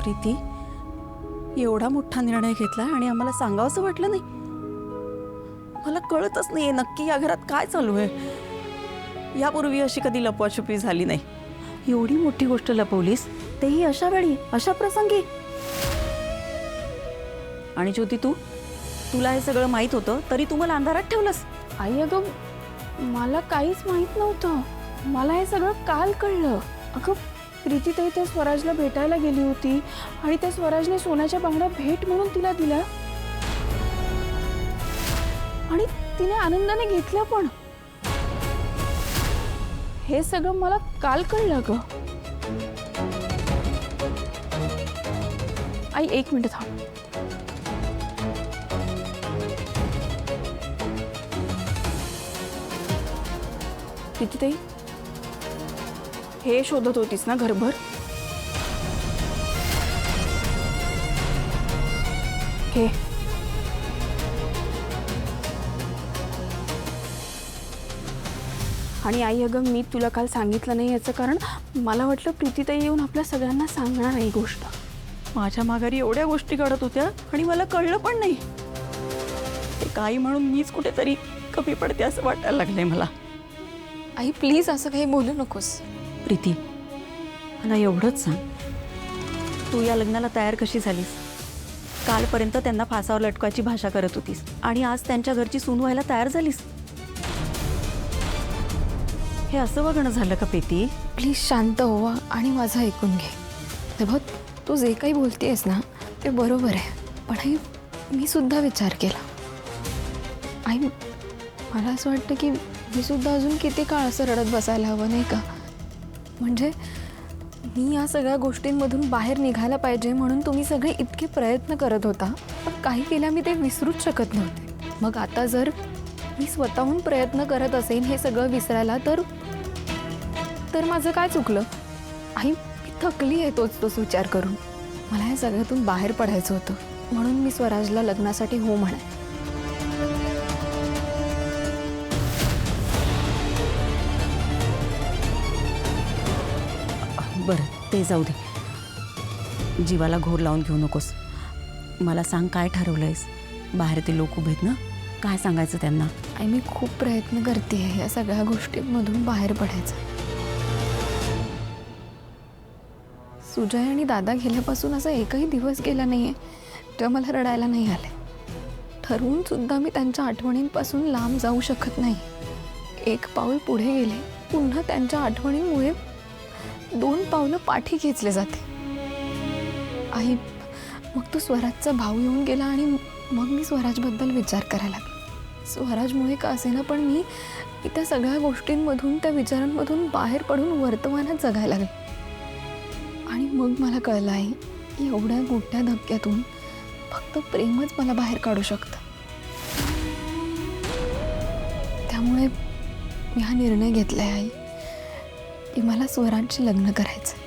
प्रीती, एवढा मोठा निर्णय घेतलाय आणि आम्हाला सांगावंसं वाटलं नाही? मला कळतच नाहीये नक्की या घरात काय चालू आहे. यापूर्वी अशी कधी लपवाछुपी झाली नाही. एवढी मोठी गोष्ट लपवलीस, तेही अशा वेळी, अशा प्रसंगी. आणि ज्योती, तुला हे सगळं माहित होतं तरी तू मला अंधारात ठेवलंस. आई अगं, मला काहीच माहित नव्हतं. मला हे सगळं काल कळलं. अगं, प्रीतीताई त्या स्वराजला भेटायला गेली होती आणि त्या स्वराजने सोन्याच्या बांगड्या भेट म्हणून तिला दिल्या आणि तिने आनंदाने घेतल्या पण. हे सगळं मला काल कळलं ग. आई, 1 मिनिट थांब. प्रीतीताई, हे शोधत होतीस ना घरभर? हे आणि आई अगं, मी तुला काल सांगितलं नाही याचं कारण मला वाटलं प्रीतीताई येऊन आपल्या सगळ्यांना सांगणार नाही गोष्ट. माझ्या माघारी एवढ्या गोष्टी घडत होत्या आणि मला कळलं पण नाही. ते काही म्हणून मीच कुठेतरी कमी पडते असं वाटायला लागलंय मला. आई प्लीज असं काही बोलू नकोस. प्रीती, मला एवढंच सांग, तू या लग्नाला तयार कशी झालीस? कालपर्यंत त्यांना फासावर लटकायची भाषा करत होतीस आणि आज त्यांच्या घरची सून व्हायला तयार झालीस. हे असं वागणं झालं का प्रीती? प्लीज शांत हो आणि माझं ऐकून घे. हे बघ, तू जे काही बोलतेस ना ते बरोबर आहे, पण आई मी सुद्धा विचार केला. आई, मला असं वाटतं की मी सुद्धा अजून किती काळ असं रडत बसायला हवं नाही का? म्हणजे मी या सगळ्या गोष्टींमधून बाहेर निघायला पाहिजे म्हणून तुम्ही सगळे इतके प्रयत्न करत होता, पण काही केल्या मी ते विसरूच शकत नव्हते. मग आता जर मी स्वतःहून प्रयत्न करत असेन हे सगळं विसरायला, तर माझं काय चुकलं? आई, मी थकली आहे तोच विचार करून. मला या सगळ्यातून बाहेर पडायचं होतं म्हणून मी स्वराजला लग्नासाठी हो म्हणाले. बरं, ते जाऊ दे. जीवाला घोर लावून घेऊ नकोस. मला सांग, काय ठरवलंयस? बाहेर ते लोक उभे आहेत ना, काय सांगायचं त्यांना? आई, मी खूप प्रयत्न करते आहे या सगळ्या गोष्टींमधून बाहेर पडायचं. सुजय आणि दादा गेल्यापासून असा एकही दिवस गेला नाही आहे तेव्हा मला रडायला नाही आले. ठरवून सुद्धा मी त्यांच्या आठवणींपासून लांब जाऊ शकत नाही. एक पाऊल पुढे गेले, पुन्हा त्यांच्या आठवणींमुळे 2 पावलं पाठी खेचले जाते. आई, मग तो स्वराजचा भाऊ येऊन गेला आणि मग मी स्वराजबद्दल विचार करायला लागले. स्वराजमुळे का असेना पण मी त्या सगळ्या गोष्टींमधून, त्या विचारांमधून बाहेर पडून वर्तमानात जगायला लागले. आणि मग मला कळलं आहे की एवढ्या मोठ्या धक्क्यातून फक्त प्रेमच मला बाहेर काढू शकतं. त्यामुळे मी हा निर्णय घेतला आहे आई की मला स्वराजशी लग्न करायचं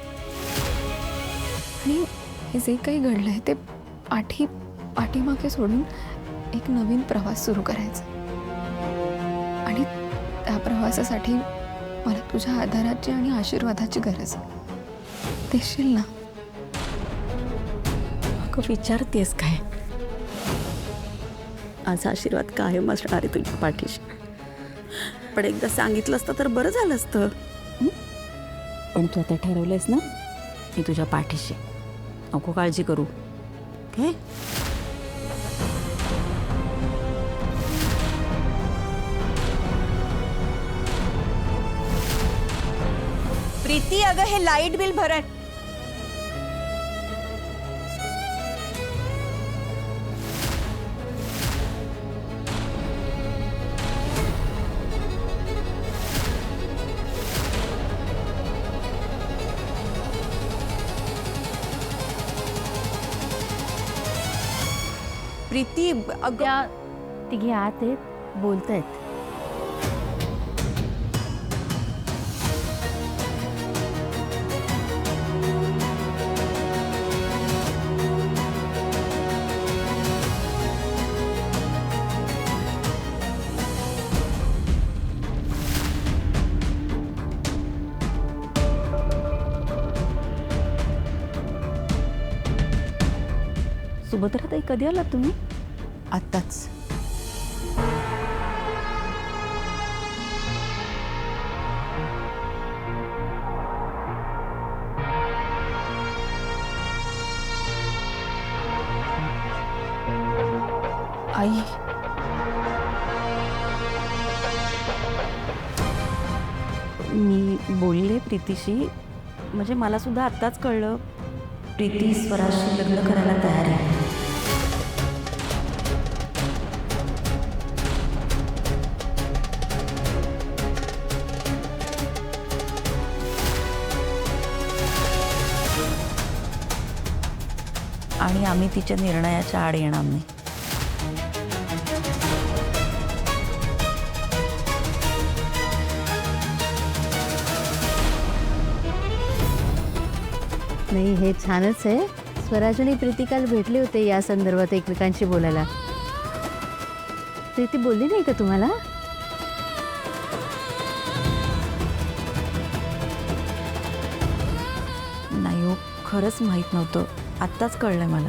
आणि हे जे काही घडलं आहे ते पाठीमागे सोडून एक नवीन प्रवास सुरू करायचा. आणि त्या प्रवासासाठी मला तुझ्या आधाराची आणि आशीर्वादाची गरज आहे. देशील ना? अगं, विचारतेस काय? आज आशीर्वाद कायम असणार आहे तुझ्या पाठीशी. पण एकदा सांगितलं असतं तर बरं झालं असतं. पण तू आता ठरवलंयस ना, मी तुझ्या पाठीशी. नको काळजी करू. काय? प्रीती, अगं हे लाईट बिल भरण. प्रीती, अगं त्या तिघे आत आहेत, बोलतायत. सुभद्राताई कधी आलात तुम्ही? आत्ताच. आई, मी बोलले प्रीतीशी. म्हणजे मला सुद्धा आत्ताच कळलं प्रीती स्वराशी लग्न करायला तयार आहे. आणि आम्ही तिच्या निर्णयाच्या आड येणार नाही. नाही, हे छानच आहे. स्वराज आणि प्रीती काल भेटले होते या संदर्भात एकमेकांशी बोलायला. प्रीती बोलली नाही का तुम्हाला? नाही हो, खरंच माहीत नव्हतं. आत्ताच कळलंय मला.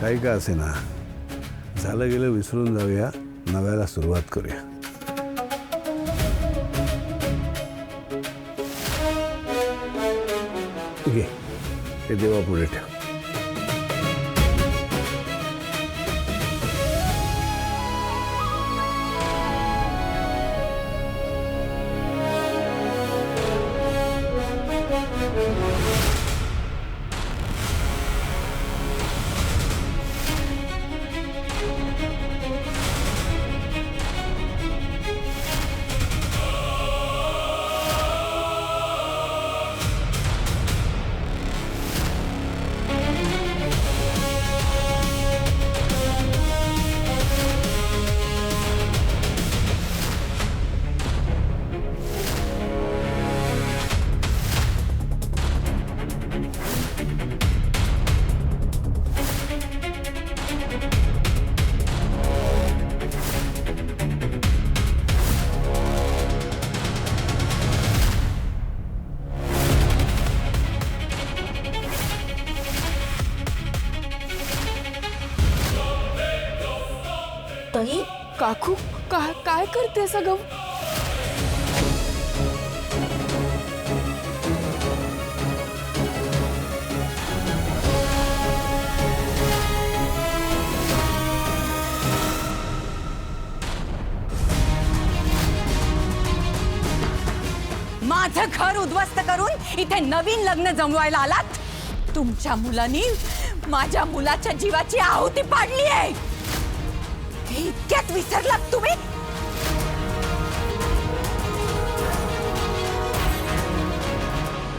काही का असे ना, झालं गेलं विसरून जाऊया, नव्याला सुरुवात करूया. घे, ते देवापुढे ठेव. ताई, काकू, काय करते सगळं? माझं घर उद्ध्वस्त करून इथे नवीन लग्न जमवायला आलात. तुमच्या मुलांनी माझ्या मुलाच्या जीवाची आहुती पाडली आहे. हे इतक्यात विसरलात तुम्ही?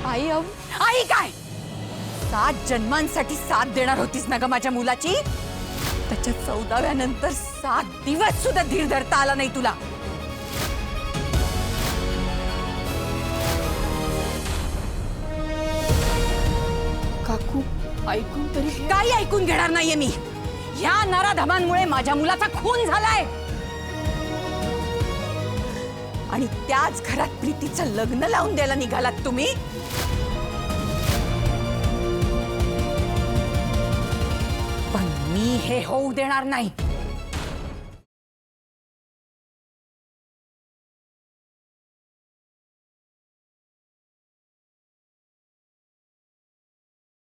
आई, आई काय 7 जन्मांसाठी साथ देणार होतीस ना ग माझ्या मुलाची? त्याच्या 14व्या नंतर 7 दिवस सुद्धा धीर धरता आला नाही तुला. काकू, ऐकून तरी घे. काही ऐकून घेणार नाहीये मी. ह्या नराधमांमुळे माझ्या मुलाचा खून झालाय आणि त्याच घरात प्रीतीचं लग्न लावून द्यायला निघालात तुम्ही. पण मी हे होऊ देणार नाही.